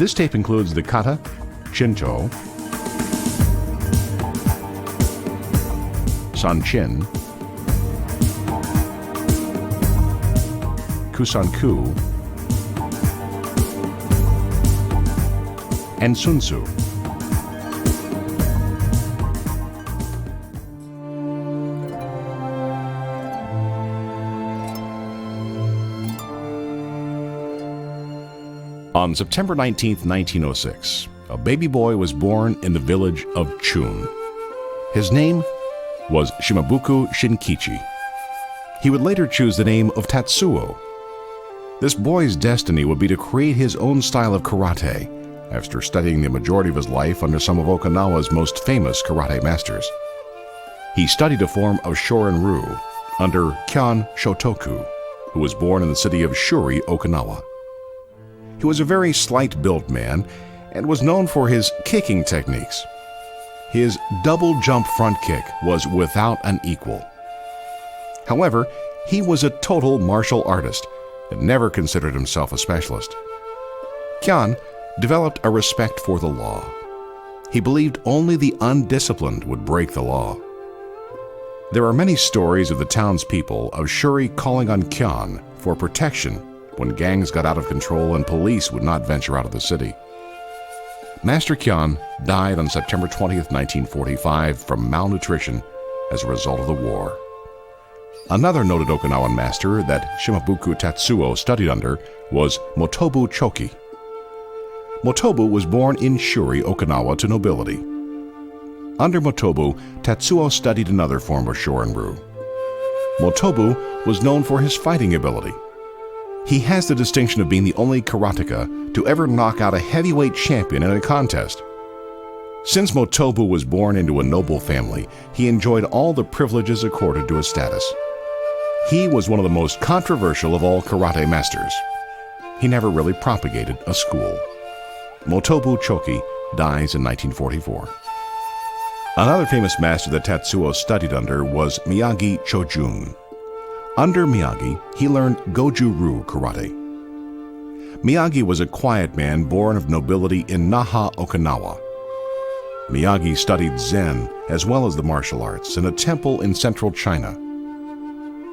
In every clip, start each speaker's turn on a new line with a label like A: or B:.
A: This tape includes the Kata, Chinto, Sanchin, Kusanku, and Sunsu. On September 19, 1906, a baby boy was born in the village of Chun. His name was Shimabuku Shinkichi. He would later choose the name of Tatsuo. This boy's destiny would be to create his own style of karate, after studying the majority of his life under some of Okinawa's most famous karate masters. He studied a form of Isshin-Ryu under Kyan Shotoku, who was born in the city of Shuri, Okinawa. He was a very slight-built man and was known for his kicking techniques. His double jump front kick was without an equal. However, he was a total martial artist and never considered himself a specialist. Kyan developed a respect for the law. He believed only the undisciplined would break the law. There are many stories of the townspeople of Shuri calling on Kyan for protection when gangs got out of control and police would not venture out of the city. Master Kyan died on September 20th, 1945 from malnutrition as a result of the war. Another noted Okinawan master that Shimabuku Tatsuo studied under was Motobu Choki. Motobu was born in Shuri, Okinawa to nobility. Under Motobu, Tatsuo studied another form of Isshin-Ryu. Motobu was known for his fighting ability. He has the distinction of being the only karateka to ever knock out a heavyweight champion in a contest. Since Motobu was born into a noble family, he enjoyed all the privileges accorded to his status. He was one of the most controversial of all karate masters. He never really propagated a school. Motobu Choki dies in 1944. Another famous master that Tatsuo studied under was Miyagi Chojun. Under Miyagi, he learned Goju-Ryu karate. Miyagi was a quiet man born of nobility in Naha, Okinawa. Miyagi studied Zen as well as the martial arts in a temple in central China.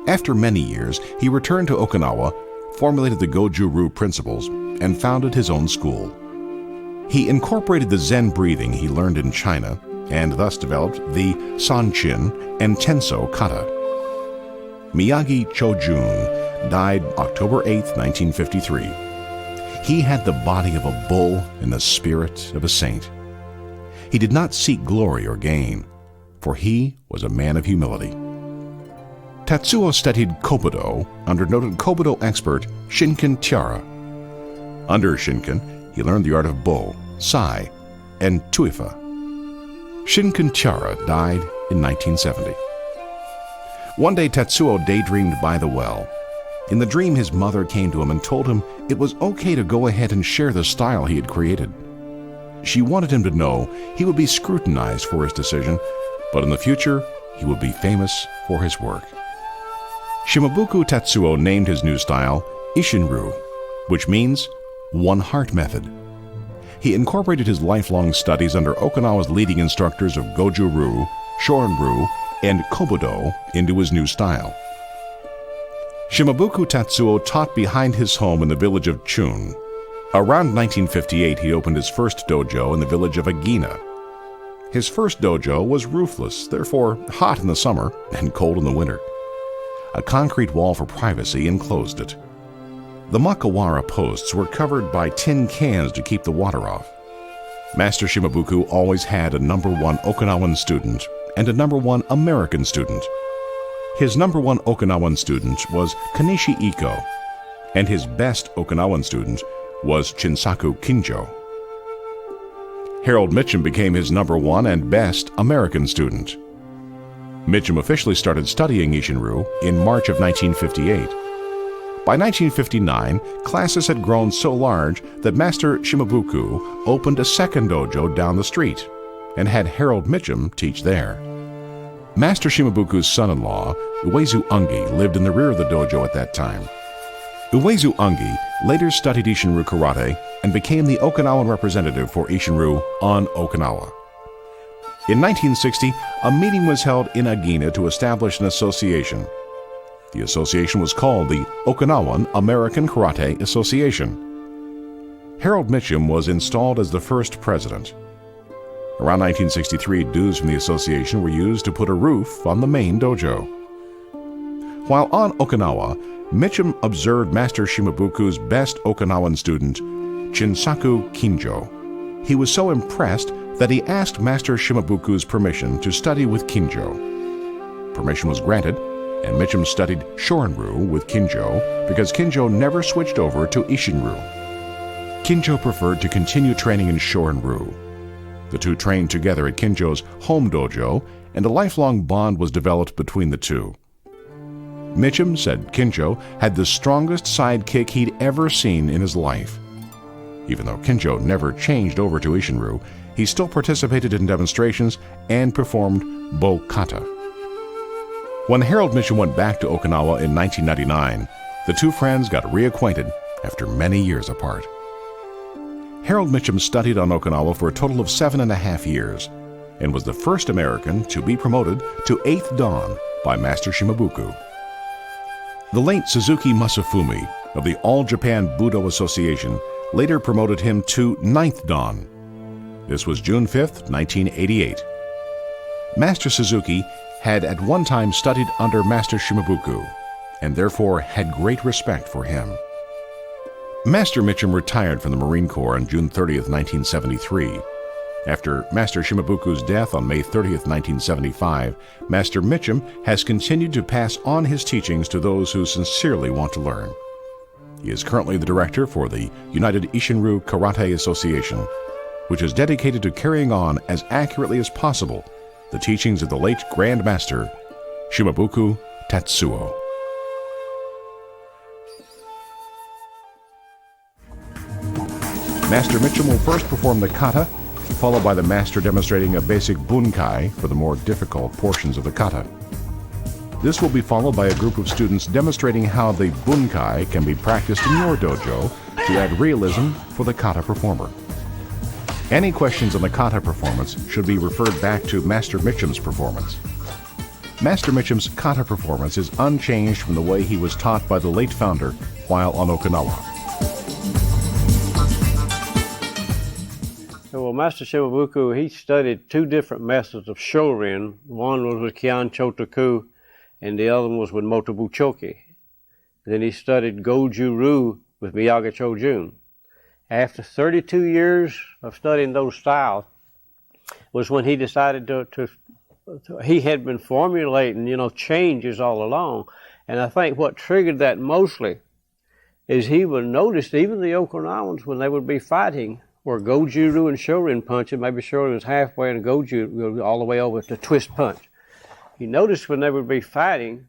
A: After many years, he returned to Okinawa, formulated the Goju-Ryu principles, and founded his own school. He incorporated the Zen breathing he learned in China and thus developed the Sanchin and Tenso Kata. Miyagi Chojun died October 8, 1953. He had the body of a bull and the spirit of a saint. He did not seek glory or gain, for he was a man of humility. Tatsuo studied Kobudo under noted Kobudo expert Shinken Tiara. Under Shinken, he learned the art of Bo, Sai, and Tuifa. Shinken Tiara died in 1970. One day, Tatsuo daydreamed by the well. In the dream, his mother came to him and told him it was okay to go ahead and share the style he had created. She wanted him to know he would be scrutinized for his decision, but in the future, he would be famous for his work. Shimabuku Tatsuo named his new style Isshin-Ryu, which means One Heart Method. He incorporated his lifelong studies under Okinawa's leading instructors of Goju-Ryu, Shorin-Ryu, and Kobudo into his new style. Shimabuku Tatsuo taught behind his home in the village of Chun. Around 1958, he opened his first dojo in the village of Agina. His first dojo was roofless, therefore hot in the summer and cold in the winter. A concrete wall for privacy enclosed it. The makawara posts were covered by tin cans to keep the water off. Master Shimabuku always had a number one Okinawan student and a number one American student. His number one Okinawan student was Kanishi Iko, and his best Okinawan student was Chinsaku Kinjo. Harold Mitchum became his number one and best American student. Mitchum officially started studying Isshin-Ryu in March of 1958. By 1959, classes had grown so large that Master Shimabuku opened a second dojo down the street and had Harold Mitchum teach there. Master Shimabuku's son-in-law, Uezu Ungi, lived in the rear of the dojo at that time. Uezu Ungi later studied Isshin-Ryu karate and became the Okinawan representative for Isshin-Ryu on Okinawa. In 1960, a meeting was held in Agena to establish an association. The association was called the Okinawan American Karate Association. Harold Mitchum was installed as the first president. Around 1963, dues from the association were used to put a roof on the main dojo. While on Okinawa, Mitchum observed Master Shimabuku's best Okinawan student, Chinsaku Kinjo. He was so impressed that he asked Master Shimabuku's permission to study with Kinjo. Permission was granted, and Mitchum studied Shorin-Ryu with Kinjo because Kinjo never switched over to Isshin-Ryu. Kinjo preferred to continue training in Shorin-Ryu. The two trained together at Kinjo's home dojo, and a lifelong bond was developed between the two. Mitchum said Kinjo had the strongest sidekick he'd ever seen in his life. Even though Kinjo never changed over to Isshin-Ryu, he still participated in demonstrations and performed Bo-Kata. When Harold Mitchum went back to Okinawa in 1999, the two friends got reacquainted after many years apart. Harold Mitchum studied on Okinawa for a total of 7.5 years and was the first American to be promoted to 8th Dan by Master Shimabuku. The late Suzuki Masafumi of the All Japan Budo Association later promoted him to 9th Dan. This was June 5, 1988. Master Suzuki had at one time studied under Master Shimabuku and therefore had great respect for him. Master Mitchum retired from the Marine Corps on June 30, 1973. After Master Shimabuku's death on May 30, 1975, Master Mitchum has continued to pass on his teachings to those who sincerely want to learn. He is currently the director for the United Isshin-Ryu Karate Association, which is dedicated to carrying on as accurately as possible the teachings of the late Grand Master Shimabuku Tatsuo. Master Mitchum will first perform the kata, followed by the master demonstrating a basic bunkai for the more difficult portions of the kata. This will be followed by a group of students demonstrating how the bunkai can be practiced in your dojo to add realism for the kata performer. Any questions on the kata performance should be referred back to Master Mitchum's performance. Master Mitchum's kata performance is unchanged from the way he was taught by the late founder while on Okinawa.
B: Well, Master Shimabuku, he studied two different methods of Shorin. One was with Kyan Chotoku, and the other one was with Motobu Choki. Then he studied Goju-Ryu with Miyagi Chojun. After 32 years of studying those styles was when he decided he had been formulating, changes all along. And I think what triggered that mostly is he would notice even the Okinawans, when they would be fighting, where Goju-Ryu and Shorin punching, maybe Shorin was halfway and Goju all the way over to twist punch. He noticed when they would be fighting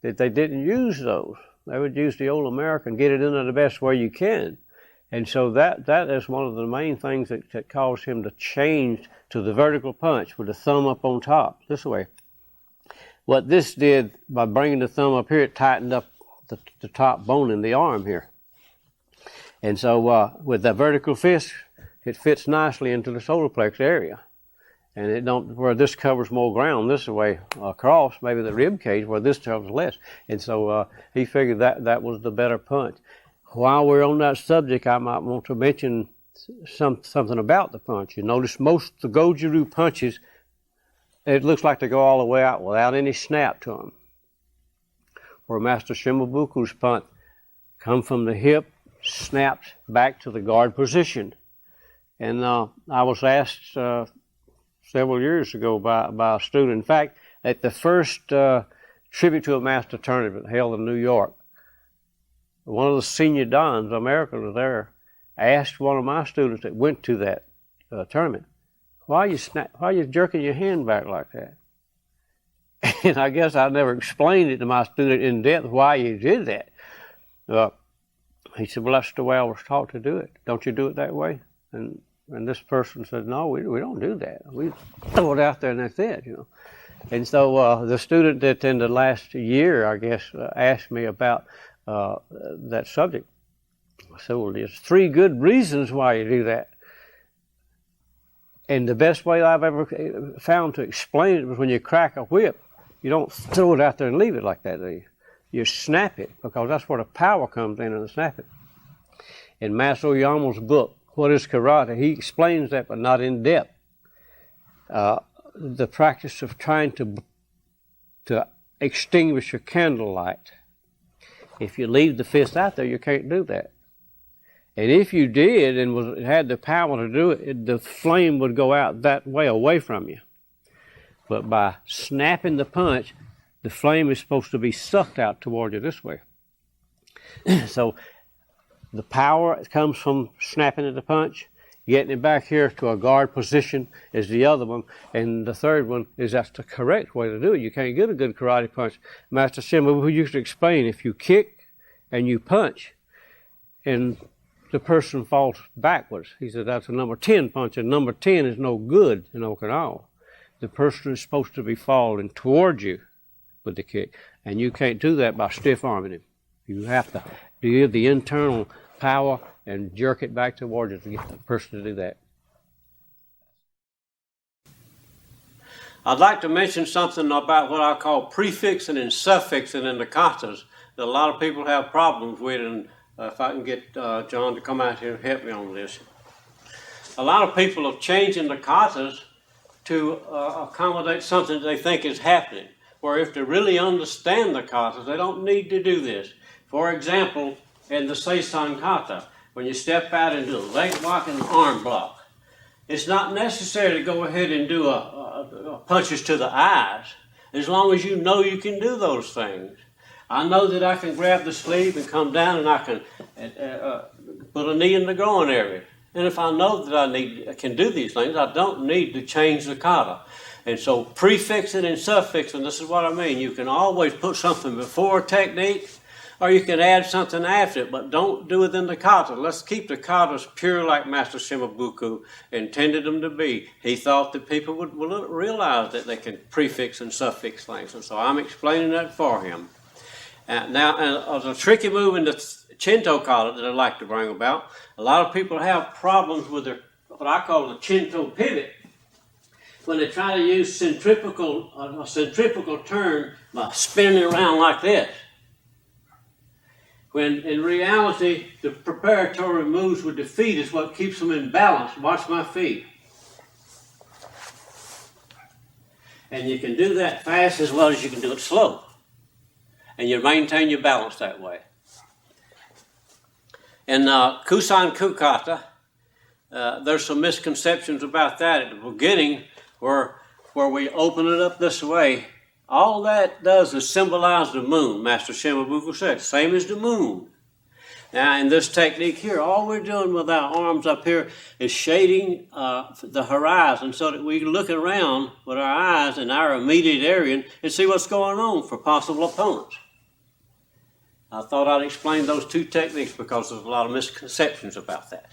B: that they didn't use those. They would use the old American, get it in there the best way you can. And so that is one of the main things that caused him to change to the vertical punch with the thumb up on top, this way. What this did, by bringing the thumb up here, it tightened up the top bone in the arm here. And so with that vertical fist, it fits nicely into the solar plex area. And it don't, where this covers more ground this way across, maybe the rib cage, where this covers less. And so he figured that was the better punch. While we're on that subject, I might want to mention something about the punch. You notice most of the Goju-Ryu punches, it looks like they go all the way out without any snap to them. Where Master Shimabuku's punch come from the hip, snaps back to the guard position. And I was asked several years ago by a student. In fact, at the first Tribute to a Master tournament held in New York, one of the senior dons, Americans there, asked one of my students that went to that tournament, why are you jerking your hand back like that? And I guess I never explained it to my student in depth why you did that. He said, well, that's the way I was taught to do it. Don't you do it that way? And this person said, no, we don't do that. We throw it out there and that's it, And so the student that in the last year, I guess, asked me about that subject. I said, well, there's 3 good reasons why you do that. And the best way I've ever found to explain it was when you crack a whip, you don't throw it out there and leave it like that, do you? You snap it, because that's where the power comes in, and snap it. In Master Oyama's book, What is Karate? He explains that, but not in depth. The practice of trying to extinguish a candlelight. If you leave the fist out there, you can't do that. And if you did and had the power to do it, the flame would go out that way, away from you. But by snapping the punch, the flame is supposed to be sucked out toward you this way. So the power comes from snapping at the punch. Getting it back here to a guard position is the other one. And the third one is that's the correct way to do it. You can't get a good karate punch. Master Shimabuku used to explain, if you kick and you punch and the person falls backwards, he said that's a number 10 punch, and number 10 is no good in Okinawa. The person is supposed to be falling towards you with the kick, and you can't do that by stiff arming him. You have to give the internal power and jerk it back towards you to get the person to do that. I'd like to mention something about what I call prefixing and suffixing in the katas that a lot of people have problems with, and if I can get John to come out here and help me on this. A lot of people are changing the katas to accommodate something they think is happening, where if they really understand the katas, they don't need to do this. For example, in the Seisan kata, when you step out and do a leg lock and an arm block, it's not necessary to go ahead and do punches to the eyes, as long as you know you can do those things. I know that I can grab the sleeve and come down, and I can put a knee in the groin area. And if I know that I can do these things, I don't need to change the kata. And so prefixing and suffixing, this is what I mean. You can always put something before a technique, or you can add something after it, but don't do it in the kata. Let's keep the katas pure like Master Shimabuku intended them to be. He thought that people would realize that they can prefix and suffix things, and so I'm explaining that for him. Now, as a tricky move in the Chinto kata that I'd like to bring about, a lot of people have problems with what I call the Chinto pivot, when they try to use a centrifugal turn by spinning around like this. When in reality, the preparatory moves with the feet is what keeps them in balance. Watch my feet. And you can do that fast as well as you can do it slow. And you maintain your balance that way. In Kusan Kukata, there's some misconceptions about that at the beginning, where we open it up this way. All that does is symbolize the moon, Master Shimabuku said, same as the moon. Now in this technique here, all we're doing with our arms up here is shading the horizon so that we can look around with our eyes in our immediate area and see what's going on for possible opponents. I thought I'd explain those 2 techniques because there's a lot of misconceptions about that.